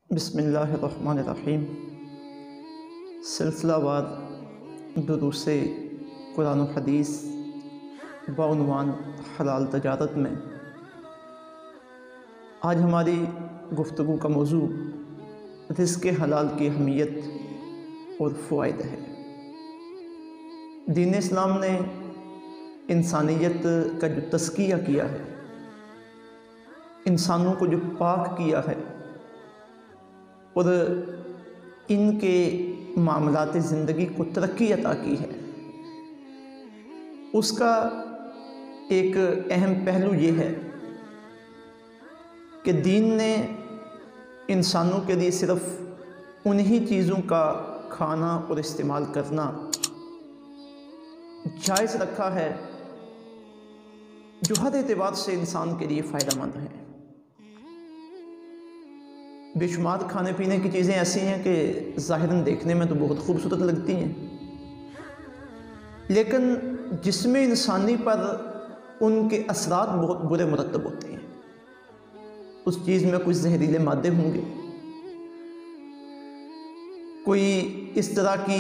بسم اللہ الرحمن الرحیم۔ سلسلہ وار دروس قرآن و حدیث بعنوان حلال تجارت میں آج ہماری گفتگو کا موضوع رزق حلال کی اہمیت اور فوائد ہے۔ دین اسلام نے انسانیت کا جو تزکیہ کیا ہے، انسانوں کو جو پاک کیا ہے اور ان کے معاملات زندگی کو ترقی عطا کی ہے، اس کا ایک اہم پہلو یہ ہے کہ دین نے انسانوں کے لیے صرف انہی چیزوں کا کھانا اور استعمال کرنا جائز رکھا ہے جو ہر اعتبار سے انسان کے لیے فائدہ مند ہیں۔ بے شمار کھانے پینے کی چیزیں ایسی ہیں کہ ظاہراً دیکھنے میں تو بہت خوبصورت لگتی ہیں، لیکن جسم انسانی پر ان کے اثرات بہت برے مرتب ہوتے ہیں۔ اس چیز میں کچھ زہریلے مادے ہوں گے، کوئی اس طرح کی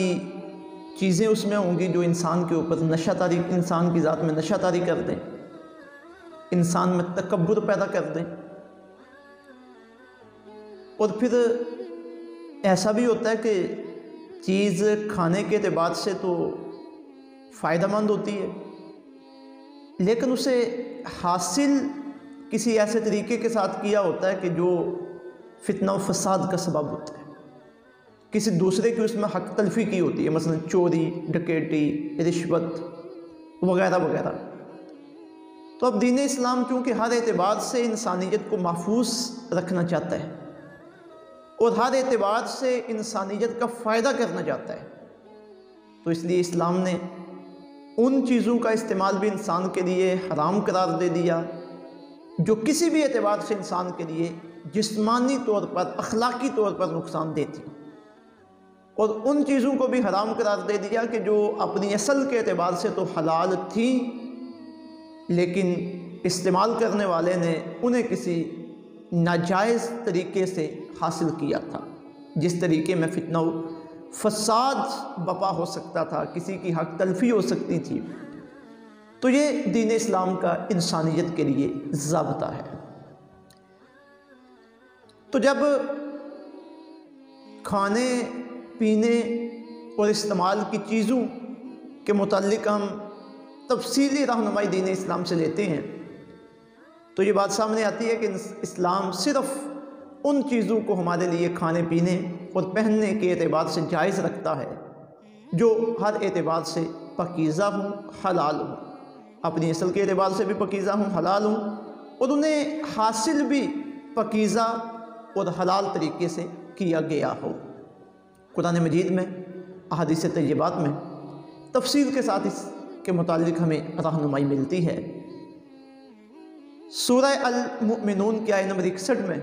چیزیں اس میں ہوں گی جو انسان کے اوپر نشہ طاری، انسان کی ذات میں نشہ طاری کر دیں، انسان میں تکبر پیدا کر دیں۔ اور پھر ایسا بھی ہوتا ہے کہ چیز کھانے کے اعتبار سے تو فائدہ مند ہوتی ہے، لیکن اسے حاصل کسی ایسے طریقے کے ساتھ کیا ہوتا ہے کہ جو فتنہ و فساد کا سبب ہوتا ہے، کسی دوسرے کی اس میں حق تلفی کی ہوتی ہے، مثلا چوری، ڈکیٹی، رشوت وغیرہ وغیرہ۔ تو اب دین اسلام چونکہ ہر اعتبار سے انسانیت کو محفوظ رکھنا چاہتا ہے اور ہر اعتبار سے انسانیت کا فائدہ کرنا چاہتا ہے، تو اس لیے اسلام نے ان چیزوں کا استعمال بھی انسان کے لیے حرام قرار دے دیا جو کسی بھی اعتبار سے انسان کے لیے جسمانی طور پر، اخلاقی طور پر نقصان دہ تھی، اور ان چیزوں کو بھی حرام قرار دے دیا کہ جو اپنی اصل کے اعتبار سے تو حلال تھی، لیکن استعمال کرنے والے نے انہیں کسی ناجائز طریقے سے حاصل کیا تھا، جس طریقے میں فتنہ و فساد بپا ہو سکتا تھا، کسی کی حق تلفی ہو سکتی تھی۔ تو یہ دین اسلام کا انسانیت کے لیے ضابطہ ہے۔ تو جب کھانے پینے اور استعمال کی چیزوں کے متعلق ہم تفصیلی رہنمائی دین اسلام سے لیتے ہیں تو یہ بات سامنے آتی ہے کہ اسلام صرف ان چیزوں کو ہمارے لیے کھانے پینے اور پہننے کے اعتبار سے جائز رکھتا ہے جو ہر اعتبار سے پاکیزہ ہوں، حلال ہوں، اپنی اصل کے اعتبار سے بھی پاکیزہ ہوں، حلال ہوں، اور انہیں حاصل بھی پاکیزہ اور حلال طریقے سے کیا گیا ہو۔ قرآن مجید میں، احادیث طیبات میں تفصیل کے ساتھ اس کے متعلق ہمیں رہنمائی ملتی ہے۔ سورہ المؤمنون کی آیت نمبر 61 میں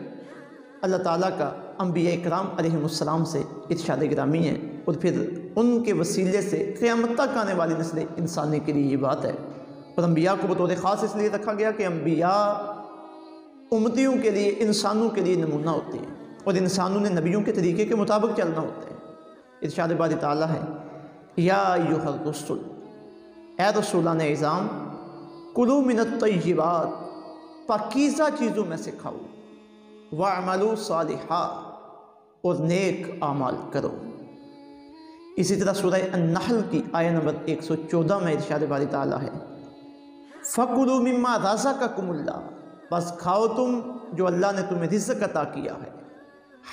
اللہ تعالیٰ کا انبیاء کرام علیہ السلام سے ارشاد گرامی ہے، اور پھر ان کے وسیلے سے قیامت تک آنے والی نسل انسانی کے لیے یہ بات ہے، اور انبیاء کو بطور خاص اس لیے رکھا گیا کہ انبیاء امتیوں کے لیے، انسانوں کے لیے نمونہ ہوتے ہیں، اور انسانوں نے نبیوں کے طریقے کے مطابق چلنا ہوتا ہے۔ ارشاد باری تعالیٰ ہے، یا ایھا الرسل، اے رسولان اعظام، کلوا من الطیبات، پاکیزہ چیزوں میں سے کھاؤ، وَاعْمَلُوا صَالِحًا، اور نیک اعمال کرو۔ اسی طرح سورہ النحل کی آیت نمبر 114 میں ارشاد باری تعالیٰ ہے، فَكُلُوا مِمَّا رَزَقَكُمُ اللَّهُ، بس کھاؤ تم جو اللہ نے تمہیں رزق عطا کیا ہے،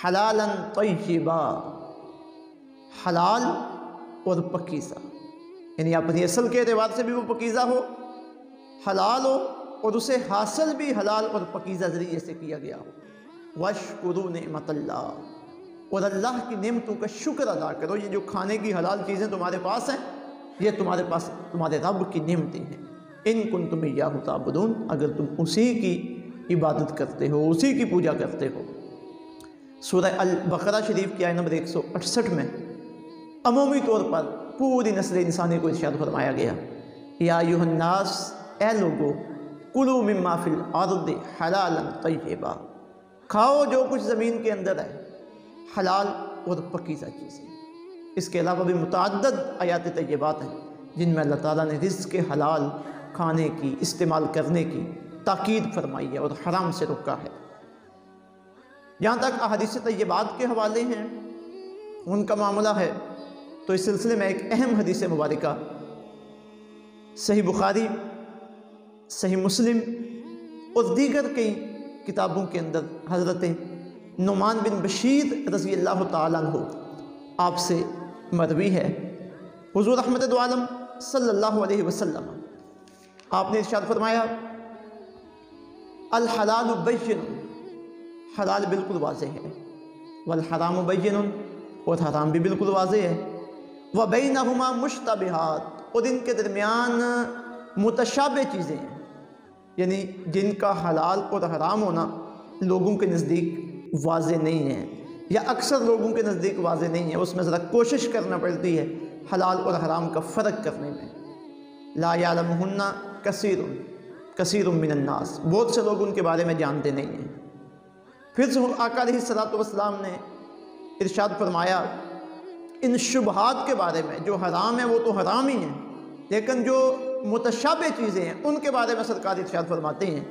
حلالاً طیبا، حلال اور پاکیزہ، یعنی اپنی اصل کے اعتبار سے بھی وہ پاکیزہ ہو، حلال ہو، اور اسے حاصل بھی حلال اور پاکیزہ ذریعے سے کیا گیا ہو۔ وَاشْكُرُوا نِعْمَتَ اللَّهِ، اور اللہ کی نعمتوں کا شکر ادا کرو۔ یہ جو کھانے کی حلال چیزیں تمہارے پاس ہیں، یہ تمہارے پاس تمہارے رب کی نعمتیں ہیں۔ إِن كُنتُمْ إِيَّاهُ تَعْبُدُونَ، اگر تم اسی کی عبادت کرتے ہو، اسی کی پوجا کرتے ہو۔ سورہ البقرہ شریف کی آیت نمبر 168 میں عمومی طور پر پوری نسل انسانی کو ارشاد فرمایا گیا، یا ایھا الناس، اے لوگو، کلوا مما فی الارض حلالا طیبا، کھاؤ جو کچھ زمین کے اندر ہے حلال اور پاکیزہ چیزیں۔ اس کے علاوہ بھی متعدد آیات طیبات ہیں جن میں اللہ تعالیٰ نے رزق حلال کھانے کی، استعمال کرنے کی تاکید فرمائی ہے اور حرام سے روکا ہے۔ جہاں تک احادیث طیبات کے حوالے ہیں، ان کا معاملہ ہے، تو اس سلسلے میں ایک اہم حدیث مبارکہ صحیح بخاری، صحیح مسلم اور دیگر کئی کتابوں کے اندر حضرت نعمان بن بشیر رضی اللہ تعالیٰ عنہ آپ سے مروی ہے۔ حضور رحمت دو عالم صلی اللہ علیہ وسلم آپ نے ارشاد فرمایا، الحلال بین، حلال بالکل واضح ہے، والحرام بین، اور حرام بھی بالکل واضح ہے، وبینہما مشتبہات، اور ان کے درمیان متشابہ چیزیں ہیں، یعنی جن کا حلال اور حرام ہونا لوگوں کے نزدیک واضح نہیں ہے، یا اکثر لوگوں کے نزدیک واضح نہیں ہے، اس میں ذرا کوشش کرنا پڑتی ہے حلال اور حرام کا فرق کرنے میں۔ لا یعلمہن کثیر من الناس، بہت سے لوگ ان کے بارے میں جانتے نہیں ہیں۔ پھر آقا علیہ الصلاۃ والسلام نے ارشاد فرمایا ان شبہات کے بارے میں، جو حرام ہیں وہ تو حرام ہی ہیں، لیکن جو متشابہ چیزیں ہیں ان کے بارے میں سرکار ارشاد فرماتے ہیں،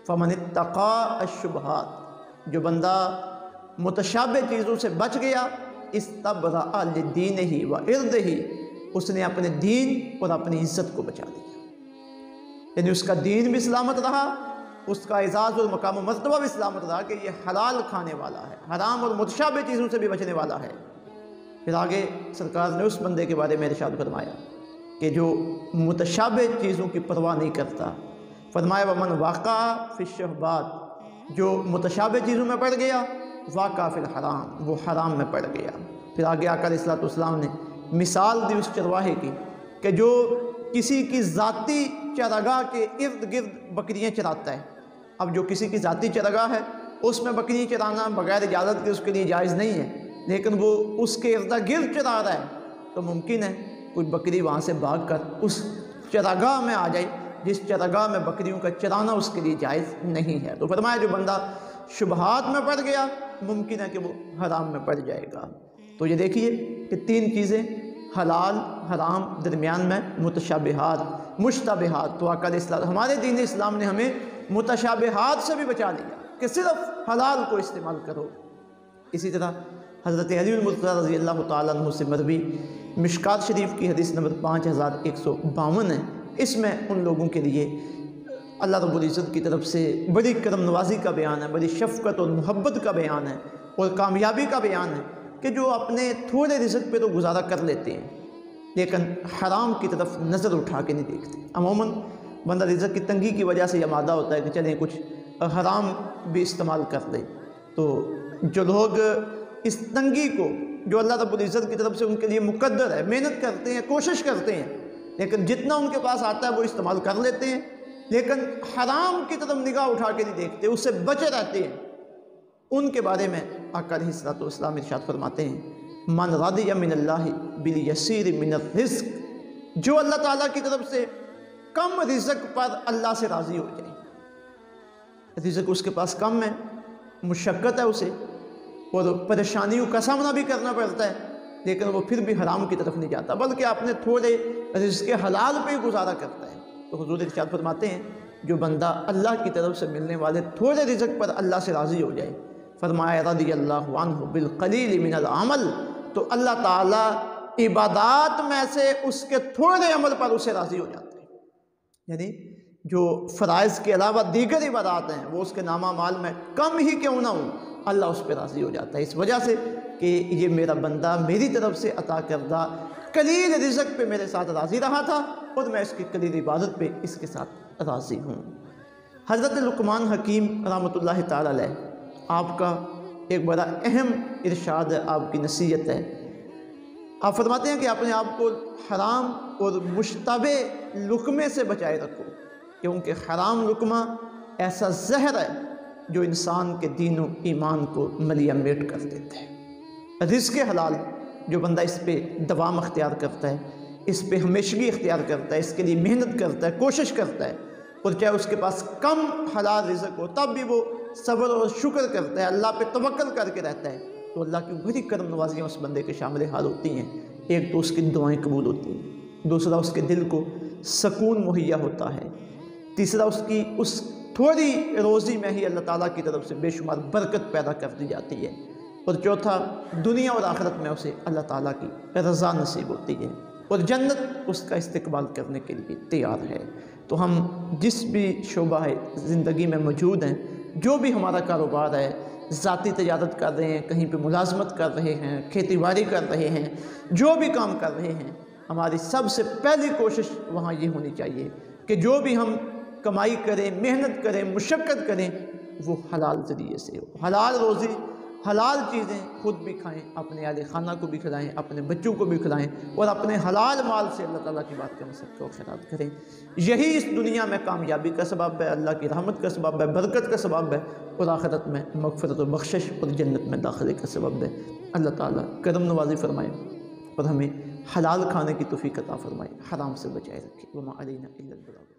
فمن اتقى الشبہات، جو بندہ متشابہ چیزوں سے بچ گیا، استبرأ لدینہ وعرضہ، اس نے اپنے دین اور اپنی عزت کو بچا لیا، یعنی اس کا دین بھی سلامت رہا، اس کا اعزاز اور مقام و مرتبہ بھی سلامت رہا کہ یہ حلال کھانے والا ہے، حرام اور متشابہ چیزوں سے بھی بچنے والا ہے۔ پھر آگے سرکار نے اس بندے کے بارے میں ارشاد فرمایا کہ جو متشابہ چیزوں کی پرواہ نہیں کرتا، فرمایا ومن واقع فی الشہبات، جو متشابہ چیزوں میں پڑ گیا، واقع فی الحرام، وہ حرام میں پڑ گیا۔ پھر آگے آقا علیہ السلام نے مثال دی اس چرواہے کی کہ جو کسی کی ذاتی چراگاہ کے ارد گرد بکریاں چراتا ہے۔ اب جو کسی کی ذاتی چراگاہ ہے اس میں بکریاں چرانا بغیر اجازت کے اس کے لیے جائز نہیں ہے، لیکن وہ اس کے ارد گرد چرا رہا ہے، تو ممکن ہے کوئی بکری وہاں سے بھاگ کر اس چراگاہ میں آ جائے جس چراگاہ میں بکریوں کا چرانا اس کے لیے جائز نہیں ہے۔ تو فرمایا جو بندہ شبہات میں پڑ گیا ممکن ہے کہ وہ حرام میں پڑ جائے گا۔ تو یہ دیکھیے کہ تین چیزیں، حلال، حرام، درمیان میں متشابہات، مشتبہات۔ تو آقا علیہ السلام، ہمارے دین اسلام نے ہمیں متشابہات سے بھی بچا لیا کہ صرف حلال کو استعمال کرو۔ اسی طرح حضرت علی المرتضیٰ رضی اللہ تعالیٰ عنہ سے مروی مشکات شریف کی حدیث نمبر 5152 ہے۔ اس میں ان لوگوں کے لیے اللہ رب العزت کی طرف سے بڑی کرم نوازی کا بیان ہے، بڑی شفقت اور محبت کا بیان ہے اور کامیابی کا بیان ہے کہ جو اپنے تھوڑے رزق پہ تو گزارا کر لیتے ہیں لیکن حرام کی طرف نظر اٹھا کے نہیں دیکھتے۔ عموماً بندہ رزق کی تنگی کی وجہ سے یہ مادہ ہوتا ہے کہ چلیں کچھ حرام بھی استعمال کر لیں۔ تو جو لوگ اس تنگی کو جو اللہ رب العزت کی طرف سے ان کے لیے مقدر ہے، محنت کرتے ہیں، کوشش کرتے ہیں، لیکن جتنا ان کے پاس آتا ہے وہ استعمال کر لیتے ہیں، لیکن حرام کی طرف نگاہ اٹھا کے نہیں دیکھتے، اس سے بچے رہتے ہیں، ان کے بارے میں آقا علیہ السلام ارشاد فرماتے ہیں من رضی من اللہ بالیسیر من الرزق، جو اللہ تعالیٰ کی طرف سے کم رزق پر اللہ سے راضی ہو جائے، رزق اس کے پاس کم ہے، مشقت ہے اسے اور پریشانیوں کا سامنا بھی کرنا پڑتا ہے، لیکن وہ پھر بھی حرام کی طرف نہیں جاتا بلکہ اپنے تھوڑے رزق حلال پہ گزارا کرتا ہے۔ تو حضور ارشاد فرماتے ہیں جو بندہ اللہ کی طرف سے ملنے والے تھوڑے رزق پر اللہ سے راضی ہو جائے، فرمایا رضی اللہ عنہ بالقلیل من العمل، تو اللہ تعالیٰ عبادات میں سے اس کے تھوڑے عمل پر اسے راضی ہو جاتے ہیں، یعنی جو فرائض کے علاوہ دیگر عبادات ہیں وہ اس کے نامہ اعمال میں کم ہی کیوں نہ ہوں، اللہ اس پہ راضی ہو جاتا ہے، اس وجہ سے کہ یہ میرا بندہ میری طرف سے عطا کردہ قلیل رزق پہ میرے ساتھ راضی رہا تھا اور میں اس کی قلیل عبادت پہ اس کے ساتھ راضی ہوں۔ حضرت لقمان حکیم رحمۃ اللہ تعالی علیہ، آپ کا ایک بڑا اہم ارشاد ہے، آپ کی نصیحت ہے، آپ فرماتے ہیں کہ اپنے آپ کو حرام اور مشتبہ لقمے سے بچائے رکھو، کیونکہ حرام لقمہ ایسا زہر ہے جو انسان کے دین و ایمان کو ملیا میٹ کر دیتا ہے۔ رزق حلال جو بندہ اس پہ دوام اختیار کرتا ہے، اس پہ ہمیشگی اختیار کرتا ہے، اس کے لیے محنت کرتا ہے، کوشش کرتا ہے، اور چاہے اس کے پاس کم حلال رزق ہو تب بھی وہ صبر اور شکر کرتا ہے، اللہ پہ توکل کر کے رہتا ہے، تو اللہ کی بڑی کرم نوازیاں اس بندے کے شامل حال ہوتی ہیں۔ ایک تو اس کی دعائیں قبول ہوتی ہیں، دوسرا اس کے دل کو سکون مہیا ہوتا ہے، تیسرا اس کی اس تھوڑی روزی میں ہی اللہ تعالیٰ کی طرف سے بے شمار برکت پیدا کر دی جاتی ہے، اور چوتھا دنیا اور آخرت میں اسے اللہ تعالیٰ کی رضا نصیب ہوتی ہے اور جنت اس کا استقبال کرنے کے لیے تیار ہے۔ تو ہم جس بھی شعبہ زندگی میں موجود ہیں، جو بھی ہمارا کاروبار ہے، ذاتی تجارت کر رہے ہیں، کہیں پہ ملازمت کر رہے ہیں، کھیتی باڑی کر رہے ہیں، جو بھی کام کر رہے ہیں، ہماری سب سے پہلی کوشش وہاں یہ ہونی چاہیے کہ جو بھی ہم کمائی کریں، محنت کریں، مشقت کریں، وہ حلال ذریعے سے ہو، حلال روزی، حلال چیزیں خود بھی کھائیں، اپنے اہل خانہ کو بھی کھلائیں، اپنے بچوں کو بھی کھلائیں، اور اپنے حلال مال سے اللہ تعالیٰ کی بات کرنے صدقہ و خیرات کریں۔ یہی اس دنیا میں کامیابی کا سبب ہے، اللہ کی رحمت کا سبب ہے، برکت کا سبب ہے، اور آخرت میں مغفرت و بخشش اور جنت میں داخلے کا سبب ہے۔ اللہ تعالیٰ کرم نوازی فرمائے اور ہمیں حلال کھانے کی توفیق عطا فرمائے، حرام سے بچائے رکھے۔ وما علینا الا البلاغ۔